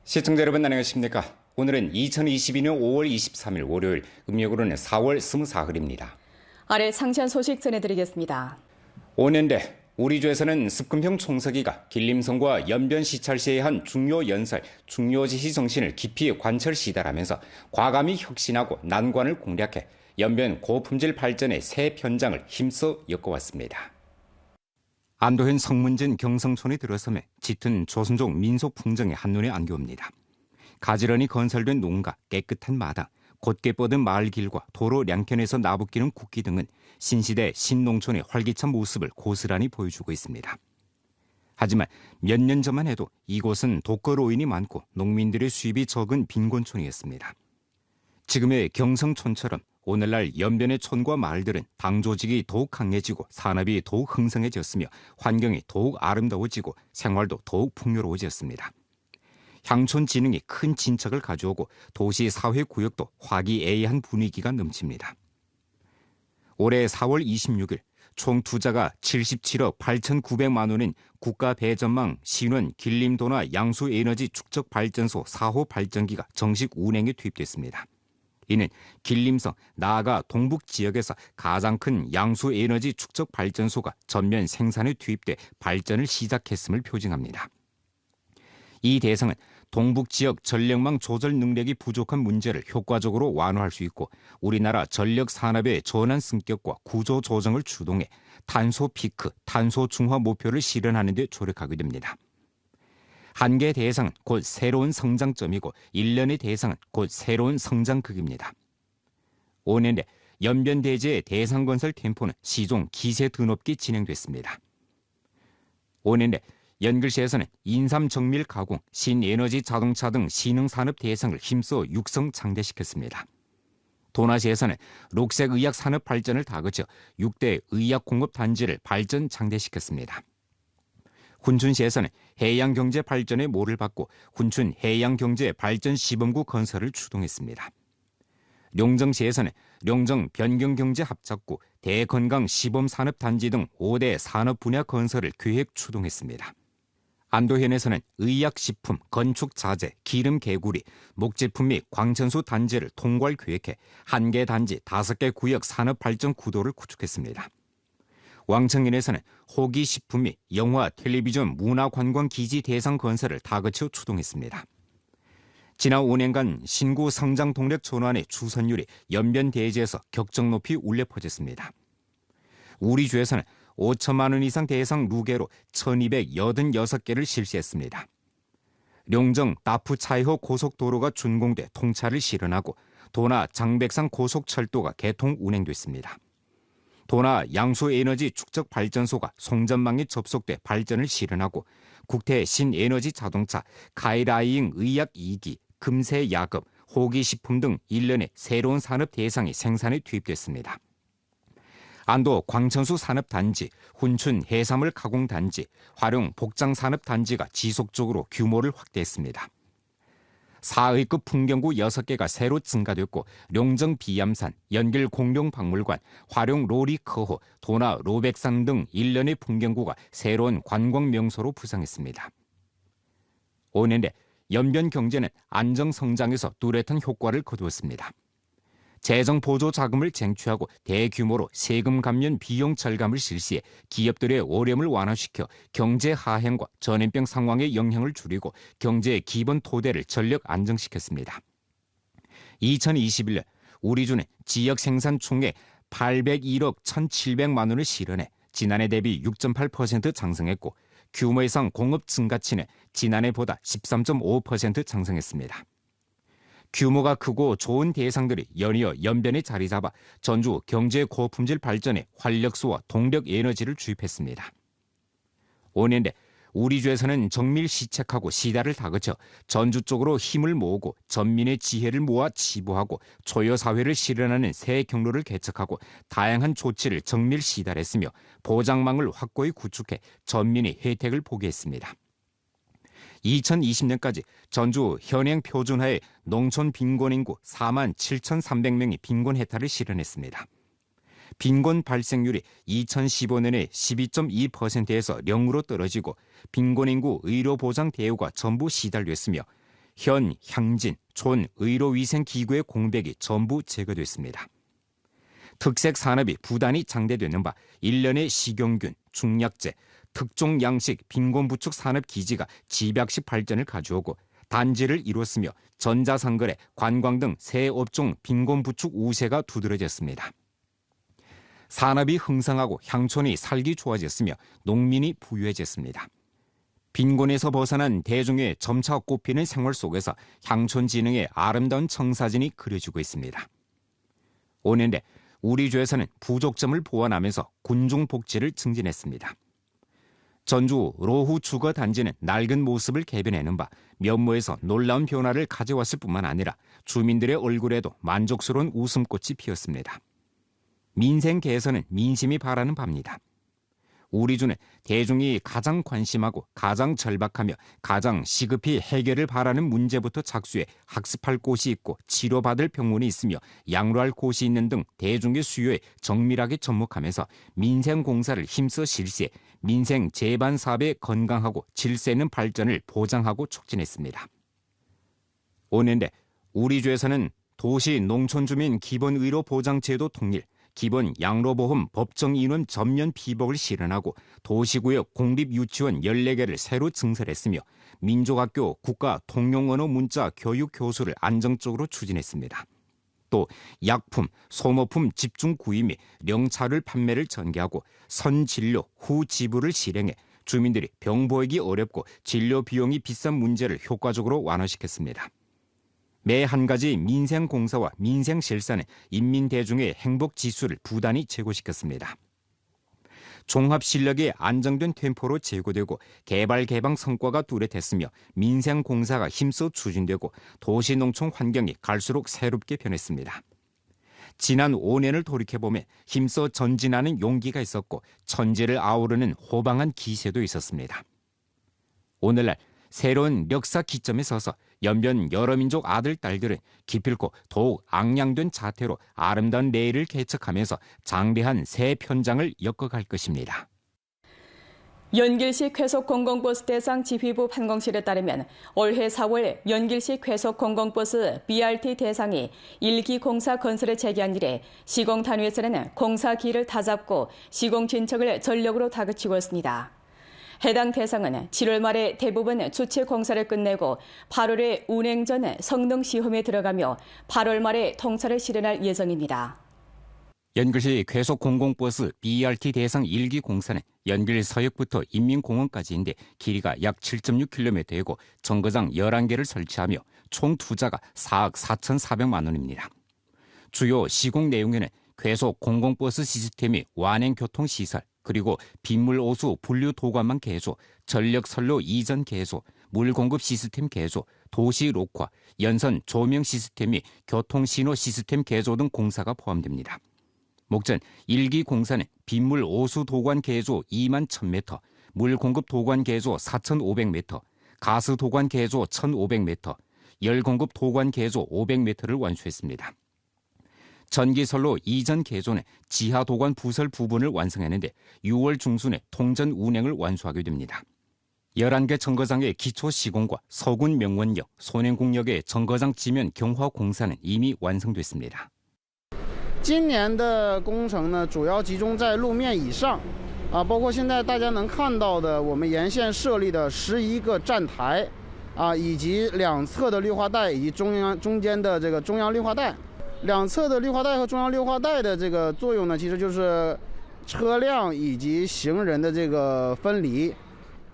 시청자 여러분 안녕하십니까? 오늘은 2022년 5월 23일 월요일, 음력으로는 4월 24일입니다. 아래 상세한 소식 전해드리겠습니다. 5년대 우리 주에서는 습근평 총서기가 길림성과 연변시찰시의 한 중요 연설, 중요 지시 정신을 깊이 관철 시달하면서 과감히 혁신하고 난관을 공략해 연변 고품질 발전의 새 편장을 힘써 엮어왔습니다. 안도현 성문진 경성촌이 들어서며 짙은 조선족 민속 풍정이 한눈에 안겨옵니다. 가지런히 건설된 농가, 깨끗한 마당, 곧게 뻗은 마을길과 도로 양편에서 나부끼는 국기 등은 신시대 신농촌의 활기찬 모습을 고스란히 보여주고 있습니다. 하지만 몇 년 전만 해도 이곳은 독거노인이 많고 농민들의 수입이 적은 빈곤촌이었습니다. 지금의 경성촌처럼 오늘날 연변의 촌과 마을들은 당 조직이 더욱 강해지고 산업이 더욱 흥성해졌으며 환경이 더욱 아름다워지고 생활도 더욱 풍요로워졌습니다. 향촌 진흥이 큰 진척을 가져오고 도시 사회구역도 화기애애한 분위기가 넘칩니다. 올해 4월 26일 총 투자가 77억 8,900만 원인 국가배전망 신원 길림도나 양수에너지 축적발전소 4호 발전기가 정식 운행에 투입됐습니다. 이는 길림성, 나아가 동북 지역에서 가장 큰 양수에너지 축적발전소가 전면 생산에 투입돼 발전을 시작했음을 표징합니다. 이 대상은 동북 지역 전력망 조절 능력이 부족한 문제를 효과적으로 완화할 수 있고 우리나라 전력 산업의 전환 승격과 구조 조정을 주동해 탄소 피크, 탄소 중화 목표를 실현하는 데 조력하게 됩니다. 한 개 대상은 곧 새로운 성장점이고 1년의 대상은 곧 새로운 성장극입니다. 5년에 연변대지의 대상건설 템포는 시종 기세 드높게 진행됐습니다. 5년에 연글시에서는 인삼 정밀 가공, 신에너지 자동차 등 신흥산업 대상을 힘써 육성 장대시켰습니다. 도나시에서는 녹색의약 산업 발전을 다그쳐 6대 의약공업단지를 발전 장대시켰습니다. 훈춘시에서는 해양경제 발전의 모를 받고 훈춘 해양경제 발전시범구 건설을 추동했습니다. 룡정시에서는 룡정 변경경제합작구, 대건강 시범산업단지 등 5대 산업 분야 건설을 계획 추동했습니다. 안도현에서는 의약식품, 건축자재, 기름개구리, 목제품 및 광천수 단지를 통괄 계획해 1개 단지 5개 구역 산업발전 구도를 구축했습니다. 왕청인에서는 호기식품 및 영화, 텔레비전, 문화관광기지 대상 건설을 다그쳐 추동했습니다. 지난 5년간 신구 성장 동력 전환의 주선율이 연변 대지에서 격정 높이 울려 퍼졌습니다. 우리 주에서는 5천만 원 이상 대상 루게로 1,286개를 실시했습니다. 룡정 나프 차이호 고속도로가 준공돼 통차를 실현하고 도나 장백산 고속철도가 개통 운행됐습니다. 도나 양수에너지 축적발전소가 송전망에 접속돼 발전을 실현하고 국태 신에너지 자동차, 가이라이잉 의약 2기, 금세 야급, 호기식품 등 1년에 새로운 산업 대상이 생산에 투입됐습니다. 안도 광천수 산업단지, 훈춘 해산물 가공단지, 화룡 복장산업단지가 지속적으로 규모를 확대했습니다. 4의급 풍경구 6개가 새로 증가됐고 룡정 비암산, 연길 공룡박물관, 화룡 로리커호, 도나 로백산 등 1년의 풍경구가 새로운 관광 명소로 부상했습니다. 5년에 연변 경제는 안정성장에서 뚜렷한 효과를 거두었습니다. 재정 보조 자금을 쟁취하고 대규모로 세금 감면 비용 절감을 실시해 기업들의 어려움을 완화시켜 경제 하행과 전염병 상황의 영향을 줄이고 경제의 기본 토대를 전력 안정시켰습니다. 2021년 우리주는 지역 생산 총액 801억 1,700만 원을 실현해 지난해 대비 6.8% 상승했고 규모에상 공업 증가치는 지난해보다 13.5% 상승했습니다. 규모가 크고 좋은 대상들이 연이어 연변에 자리 잡아 전주 경제 고품질 발전에 활력소와 동력 에너지를 주입했습니다. 5년대 우리 주에서는 정밀 시책하고 시다를 다그쳐 전주 쪽으로 힘을 모으고 전민의 지혜를 모아 치부하고 초여사회를 실현하는 새 경로를 개척하고 다양한 조치를 정밀 시달했으며 보장망을 확고히 구축해 전민의 혜택을 보게 했습니다. 2020년까지 전주 현행 표준화의 농촌 빈곤인구 4만 7,300명이 빈곤 해탈을 실현했습니다. 빈곤 발생률이 2015년에 12.2%에서 0으로 떨어지고 빈곤인구 의료보장 대우가 전부 시달됐으며 현, 향진, 촌, 의료위생기구의 공백이 전부 제거됐습니다. 특색 산업이 부단히 장대되는 바 1년의 식용균, 중약제, 특종 양식, 빈곤부축 산업 기지가 집약식 발전을 가져오고 단지를 이뤘으며 전자상거래, 관광 등 새 업종 빈곤부축 우세가 두드러졌습니다. 산업이 흥성하고 향촌이 살기 좋아졌으며 농민이 부유해졌습니다. 빈곤에서 벗어난 대중의 점차 꽃피는 생활 속에서 향촌 진흥의 아름다운 청사진이 그려지고 있습니다. 5년 내 우리 주에서는 부족점을 보완하면서 군중 복지를 증진했습니다. 전주 로후 주거 단지는 낡은 모습을 개변하는 바 면모에서 놀라운 변화를 가져왔을 뿐만 아니라 주민들의 얼굴에도 만족스러운 웃음꽃이 피었습니다. 민생 개선은 민심이 바라는 바입니다. 우리 주는 대중이 가장 관심하고 가장 절박하며 가장 시급히 해결을 바라는 문제부터 착수해 학습할 곳이 있고 치료받을 병원이 있으며 양로할 곳이 있는 등 대중의 수요에 정밀하게 접목하면서 민생공사를 힘써 실시해 민생 제반 사업의 건강하고 질서 있는 발전을 보장하고 촉진했습니다. 5년 내 우리 주에서는 도시 농촌주민 기본의료 보장제도 통일, 기본 양로보험 법정 인원 전면 피복을 실현하고 도시구역 공립유치원 14개를 새로 증설했으며 민족학교 국가 통용언어 문자 교육 교수를 안정적으로 추진했습니다. 또 약품, 소모품 집중 구입 및 명찰을 판매를 전개하고 선진료 후 지불을 실행해 주민들이 병 보이기 어렵고 진료 비용이 비싼 문제를 효과적으로 완화시켰습니다. 매 한 가지 민생공사와 민생실산은 인민대중의 행복지수를 부단히 제고시켰습니다. 종합실력이 안정된 템포로 제고되고 개발 개방 성과가 뚜렷했으며 민생공사가 힘써 추진되고 도시농촌 환경이 갈수록 새롭게 변했습니다. 지난 5년을 돌이켜보면 힘써 전진하는 용기가 있었고 천지를 아우르는 호방한 기세도 있었습니다. 오늘날 새로운 역사 기점에 서서 연변 여러 민족 아들, 딸들은 기필코 더욱 앙양된 자태로 아름다운 내일을 개척하면서 장대한 새 편장을 엮어갈 것입니다. 연길시 쾌속 공공버스 대상 지휘부 판공실에 따르면 올해 4월 연길시 쾌속 공공버스 BRT 대상이 1기 공사 건설에 제기한 이래 시공단위에서는 공사기를 다잡고 시공 진척을 전력으로 다그치고 있습니다. 해당 대상은 7월 말에 대부분 주체 공사를 끝내고 8월에 운행 전 성능 시험에 들어가며 8월 말에 통차를 실현할 예정입니다. 연길시 쾌속공공버스 BRT 대상 1기 공사는 연길 서역부터 인민공원까지인데 길이가 약 7.6km이고 정거장 11개를 설치하며 총 투자가 4억 4,400만 원입니다. 주요 시공 내용에는 쾌속공공버스 시스템의 완행교통시설, 그리고 빗물오수 분류 도관망 개조, 전력선로 이전 개조, 물공급 시스템 개조, 도시 녹화, 연선 조명 시스템 및 교통신호 시스템 개조 등 공사가 포함됩니다. 목전 1기 공사는 빗물 오수 도관 개조 2만 1000m, 물공급 도관 개조 4,500m, 가스 도관 개조 1,500m, 열공급 도관 개조 500m를 완수했습니다. 전기선로 이전 개조는 지하 도관 부설 부분을 완성했는데 6월 중순에 통전 운행을 완수하게 됩니다. 11개 정거장의 기초 시공과 서군 명원역, 손행궁역의 정거장 지면 경화 공사는 이미 완성됐습니다. 今年的工程呢，主要集中在路面以上，包括现在大家能看到的我们沿线设立的11个站台，以及两侧的绿化带以及中间的这个中央绿化带。两侧的绿化带和中央绿化带的这个作用呢，其实就是车辆以及行人的这个分离。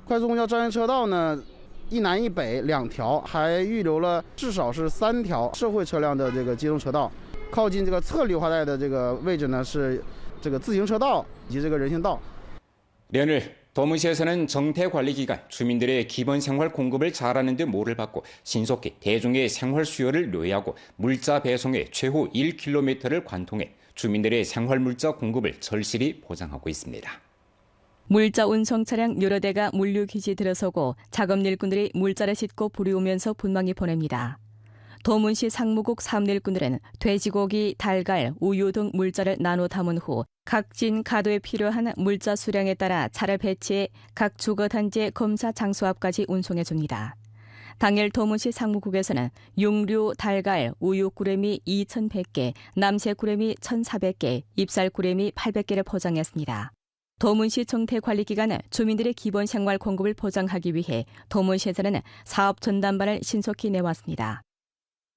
快速公交专用车道呢，一南一北2条，还预留了至少是3条社会车辆的这个机动车道。靠近这个侧绿化带的这个位置呢，是这个自行车道以及这个人行道。 내일 도문시에서는 정태관리기관 주민들의 기본 생활 공급을 잘하는 데 모를 받고 신속히 대중의 생활 수요를 노예하고 물자 배송의 최후 1km를 관통해 주민들의 생활 물자 공급을 절실히 보장하고 있습니다. 물자 운송 차량 여러 대가 물류기지 들어서고 작업 일꾼들이 물자를 싣고 부리우면서 분망이 보냅니다. 도문시 상무국 사업일꾼들은 돼지고기, 달걀, 우유 등 물자를 나눠 담은 후 각진 가도에 필요한 물자 수량에 따라 차를 배치해 각 주거단지의 검사 장소 앞까지 운송해 줍니다. 당일 도문시 상무국에서는 육류, 달걀, 우유 꾸레미 2,100개, 남새 꾸레미 1,400개, 잎살 꾸레미 800개를 포장했습니다. 도문시 정태관리기관은 주민들의 기본 생활 공급을 보장하기 위해 도문시에서는 사업 전담반을 신속히 내왔습니다.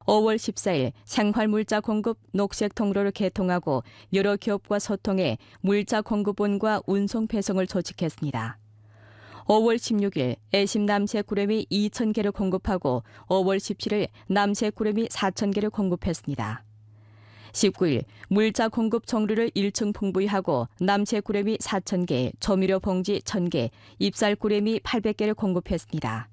5월 14일 생활물자 공급 녹색 통로를 개통하고 여러 기업과 소통해 물자 공급원과 운송 배송을 조직했습니다. 5월 16일 애심 남새 꾸레미 2,000개를 공급하고 5월 17일 남새 꾸레미 4,000개를 공급했습니다. 19일 물자 공급 종류를 1층 풍부히 하고 남새 꾸레미 4,000개, 조미료 봉지 1,000개, 잎살 꾸레미 800개를 공급했습니다.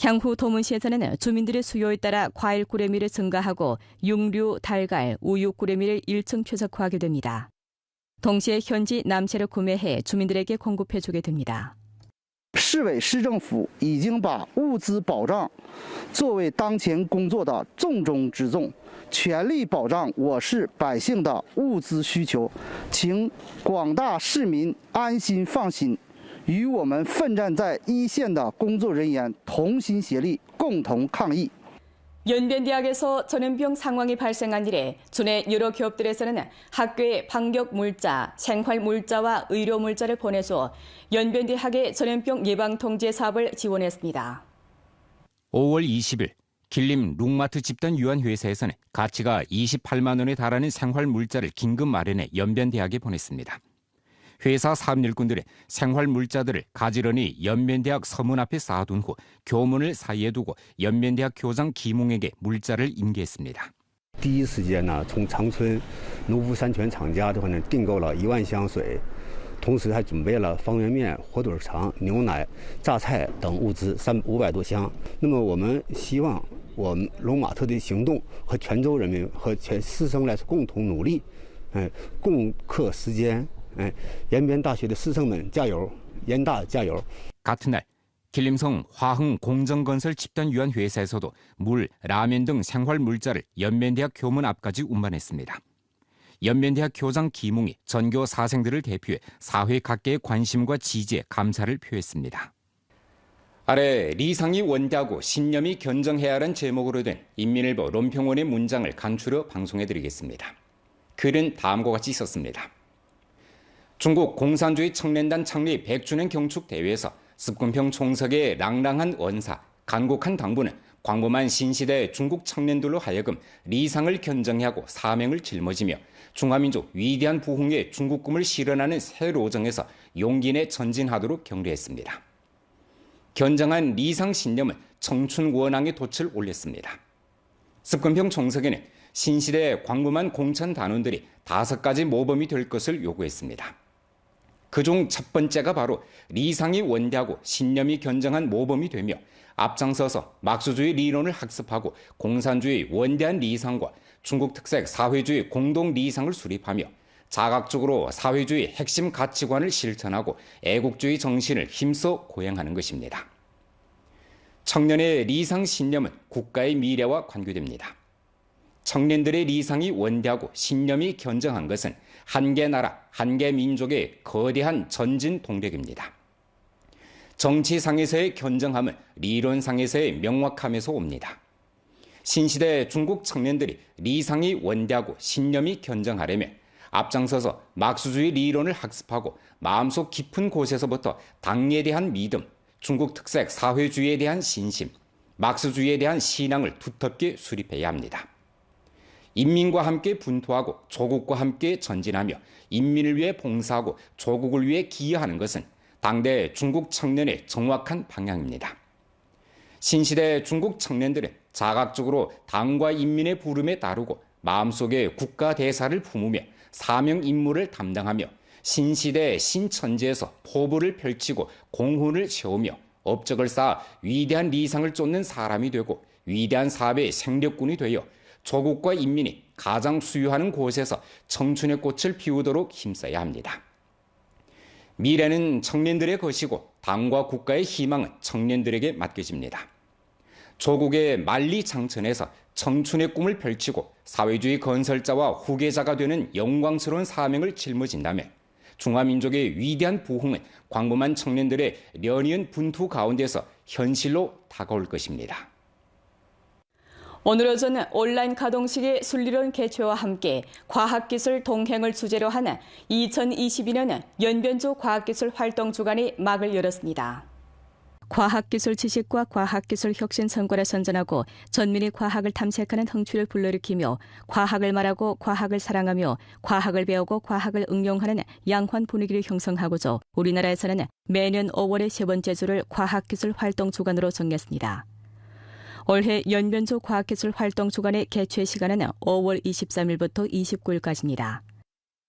향후 도문시에서는 주민들의 수요에 따라 과일 꾸레미를 증가하고 육류, 달걀, 우유 꾸레미를 1층 최적화하게 됩니다. 동시에 현지 남새를 구매해 주민들에게 공급해주게 됩니다. 市委市政府已经把物资保障作为当前工作的重中之重，全力保障我市百姓的物资需求，请广大市民安心放心，与我们奋战在一线的工作人员同心协力，共同抗疫。 연변대학에서 전염병 상황이 발생한 이래 주내 여러 기업들에서는 학교에 방역 물자, 생활 물자와 의료 물자를 보내줘 연변대학의 전염병 예방 통제 사업을 지원했습니다. 5월 20일 길림 룩마트 집단 유한회사에서는 가치가 28만 원에 달하는 생활 물자를 긴급 마련해 연변대학에 보냈습니다. 회사 사업일꾼들의 생활 물자들을 가지런히 연변대학 서문 앞에 쌓아둔 후 교문을 사이에 두고 연변대학 교장 김웅에게 물자를 인계했습니다. 第一时间呢，从长春农夫山泉厂家的话呢，订购了1万箱水，同时还准备了方便面、火腿肠、牛奶、榨菜等物资500多箱。那么我们希望我们龙马特的行动和泉州人民和全师生来共同努力，共克时艰。 延边大学的师生们加油，延大加油。 같은 날 길림성 화흥 공정건설 집단유한회사에서도 물, 라면 등 생활 물자를 연변대학 교문 앞까지 운반했습니다. 연변대학 교장 김웅이 전교 사생들을 대표해 사회 각계의 관심과 지지에 감사를 표했습니다. 아래 리상이 원대하고 신념이 견정해야 하는 제목으로 된 인민일보 론평원의 문장을 간추려 방송해드리겠습니다. 글은 다음과 같이 있었습니다. 중국 공산주의 청년단 창립 100주년 경축 대회에서 습근평 총석의 랑랑한 원사, 간곡한 당부는 광범한 신시대 중국 청년들로 하여금 리상을 견정하고 사명을 짊어지며 중화민족 위대한 부흥의 중국 꿈을 실현하는 새 로정에서 용기 내 전진하도록 격려했습니다. 견정한 리상 신념은 청춘 원앙의 돛을 올렸습니다. 습근평 총석에는 신시대 광범한 공천 단원들이 5가지 모범이 될 것을 요구했습니다. 그중 첫 번째가 바로 리상이 원대하고 신념이 견정한 모범이 되며 앞장서서 막수주의 리론을 학습하고 공산주의 원대한 리상과 중국 특색 사회주의 공동 리상을 수립하며 자각적으로 사회주의 핵심 가치관을 실천하고 애국주의 정신을 힘써 고양하는 것입니다. 청년의 리상 신념은 국가의 미래와 관계됩니다. 청년들의 리상이 원대하고 신념이 견정한 것은 한 개 나라, 한 개 민족의 거대한 전진 동력입니다. 정치상에서의 견정함은 리론상에서의 명확함에서 옵니다. 신시대 중국 청년들이 리상이 원대하고 신념이 견정하려면 앞장서서 막수주의 리론을 학습하고 마음속 깊은 곳에서부터 당에 대한 믿음, 중국 특색 사회주의에 대한 신심, 막수주의에 대한 신앙을 두텁게 수립해야 합니다. 인민과 함께 분투하고 조국과 함께 전진하며 인민을 위해 봉사하고 조국을 위해 기여하는 것은 당대 중국 청년의 정확한 방향입니다. 신시대 중국 청년들은 자각적으로 당과 인민의 부름에 따르고 마음속에 국가 대사를 품으며 사명 임무를 담당하며 신시대 신천지에서 포부를 펼치고 공훈을 세우며 업적을 쌓아 위대한 리상을 쫓는 사람이 되고 위대한 사업의 생력군이 되어 조국과 인민이 가장 수요하는 곳에서 청춘의 꽃을 피우도록 힘써야 합니다. 미래는 청년들의 것이고 당과 국가의 희망은 청년들에게 맡겨집니다. 조국의 만리장천에서 청춘의 꿈을 펼치고 사회주의 건설자와 후계자가 되는 영광스러운 사명을 짊어진다면 중화민족의 위대한 부흥은 광범한 청년들의 연이은 분투 가운데서 현실로 다가올 것입니다. 오늘 오전 온라인 가동식의 순리론 개최와 함께 과학기술 동행을 주제로 하는 2022년 연변조 과학기술 활동 주간이 막을 열었습니다. 과학기술 지식과 과학기술 혁신 성과를 선전하고 전민이 과학을 탐색하는 흥취를 불러일으키며 과학을 말하고 과학을 사랑하며 과학을 배우고 과학을 응용하는 양환 분위기를 형성하고자 우리나라에서는 매년 5월의 세 번째 주를 과학기술 활동 주간으로 정했습니다. 올해 연변조 과학기술 활동 주간의 개최 시간은 5월 23일부터 29일까지입니다.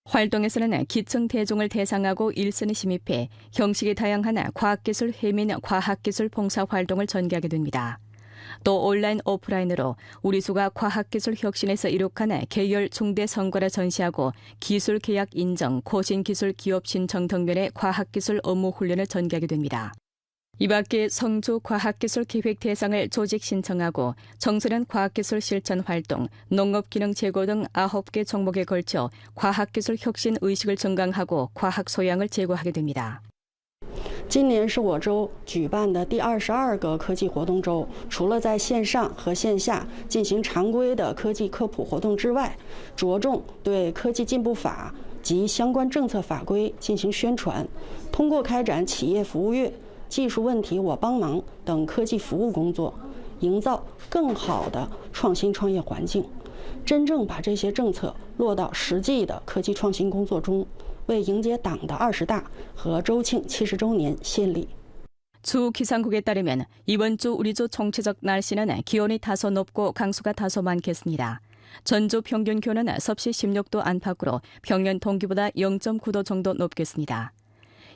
활동에서는 기층 대중을 대상하고 일선에 심입해 형식이 다양한 과학기술 회민 과학기술 봉사 활동을 전개하게 됩니다. 또 온라인 오프라인으로 우리수가 과학기술 혁신에서 이룩한 계열 중대 성과를 전시하고 기술 계약 인정, 고신기술 기업 신청 등면의 과학기술 업무 훈련을 전개하게 됩니다. 이 밖에 성주 과학기술 기획 대상을 조직 신청하고 청소년 과학기술 실천 활동, 농업기능 제고 등 9개 종목에 걸쳐 과학기술 혁신 의식을 증강하고 과학 소양을 제고하게 됩니다. 今年是我州举办的第22个科技活动周，除了在线上和线下进行常规的科技科普活动之外，着重对科技进步法及相关政策法规进行宣传，通过开展企业服务月、技术问题我帮忙等科技服务工作，营造更好的创新创业环境，真正把这些政策落到实际的科技创新工作中，为迎接党的20大和周庆70周年献礼。 주 기상국에 따르면 이번 주 우리주 총체적 날씨는 기온이 다소 높고 강수가 다소 많겠습니다. 전주 평균 기온은 섭씨 16도 안팎으로 평년 동기보다 0.9도 정도 높겠습니다.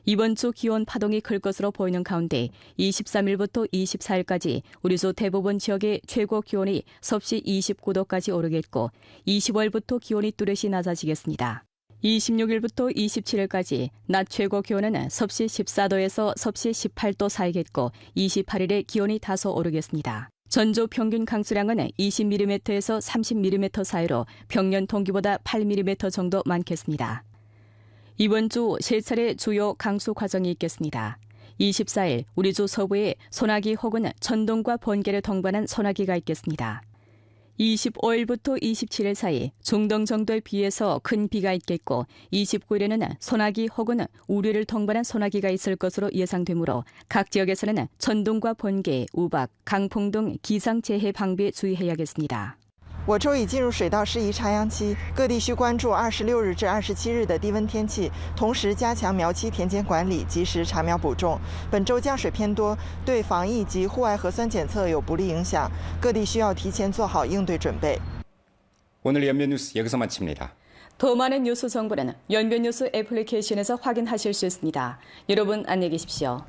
이번 주 기온 파동이 클 것으로 보이는 가운데 23일부터 24일까지 우리주 대부분 지역의 최고 기온이 섭씨 29도까지 오르겠고 25일부터 기온이 뚜렷이 낮아지겠습니다. 26일부터 27일까지 낮 최고 기온은 섭씨 14도에서 섭씨 18도 사이겠고 28일에 기온이 다소 오르겠습니다. 전주 평균 강수량은 20mm에서 30mm 사이로 평년 동기보다 8mm 정도 많겠습니다. 이번 주 세 차례 주요 강수 과정이 있겠습니다. 24일 우리주 서부에 소나기 혹은 천둥과 번개를 동반한 소나기가 있겠습니다. 25일부터 27일 사이 중등 정도의 비에서 큰 비가 있겠고 29일에는 소나기 혹은 우류를 동반한 소나기가 있을 것으로 예상되므로 각 지역에서는 천둥과 번개, 우박, 강풍 등 기상재해 방비에 주의해야겠습니다. 我州已进入水稻适宜插秧期，各地需关注26日至27日的低温天气，同时加强苗期田间管理，及时查苗补种。本周降水偏多，对防疫及户外核酸检测有不利影响，各地需要提前做好应对准备。 오늘 연변 뉴스 여기서 마칩니다. 더 많은 뉴스 정보는 연변 뉴스 애플리케이션에서 확인하실 수 있습니다. 여러분 안녕히 계십시오.